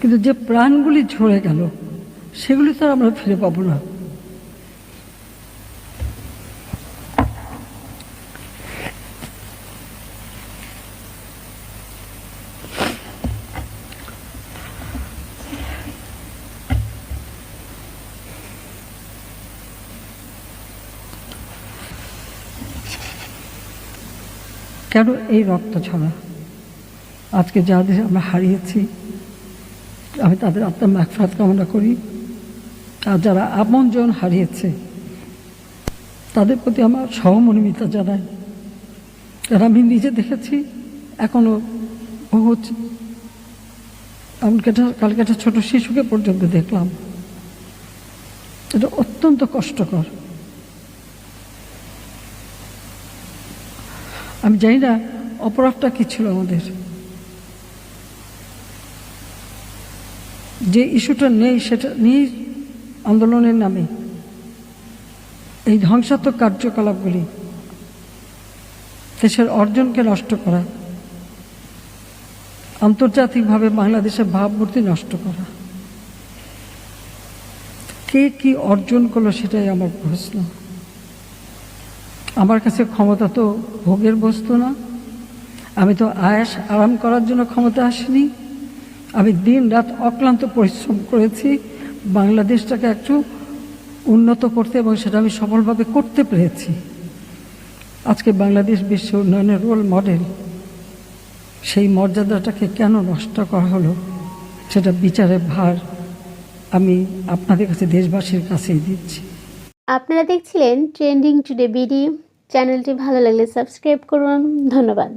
কিন্তু যে প্রাণগুলি ঝরে গেল সেগুলি তো আর আমরা ফিরে পাবো না। কেন এই রক্ত ছড়া? আজকে যাদের আমরা হারিয়েছি, আমি তাদের আত্মার মাগফিরাত কামনা করি। আর যারা আপনজন হারিয়েছে তাদের প্রতি আমার সহমর্মিতা জানাই। কারণ আমি নিজে দেখেছি, এখনো বহুত, এমনকি কালকে একটা ছোট শিশুকে পর্যন্ত দেখলাম। এটা অত্যন্ত কষ্টকর। আমি জানি না অপরাধটা কি ছিল আমাদের, যে ইস্যুটা নেই সেটা নিয়ে আন্দোলনের নামে এই ধ্বংসাত্মক কার্যকলাপগুলি, দেশের অর্জনকে নষ্ট করা, আন্তর্জাতিকভাবে বাংলাদেশের ভাবমূর্তি নষ্ট করা, কে কি অর্জন করলো সেটাই আমার প্রশ্ন। আমার কাছে ক্ষমতা তো ভোগের বস্তু না। আমি তো আয়াস আরাম করার জন্য ক্ষমতা আসিনি। আমি দিন রাত অক্লান্ত পরিশ্রম করেছি বাংলাদেশটাকে একটু উন্নত করতে, এবং সেটা আমি সফলভাবে করতে পেরেছি। আজকে বাংলাদেশ বিশ্ব উন্নয়নের রোল মডেল, সেই মর্যাদাটাকে কেন নষ্ট করা হলো সেটা বিচারের ভার আমি আপনাদের কাছে, দেশবাসীর কাছেই দিচ্ছি। আপনারা দেখছিলেন ট্রেন্ডিং টুডে বিডি। চ্যানেলটি ভালো লাগলে সাবস্ক্রাইব করুন। ধন্যবাদ।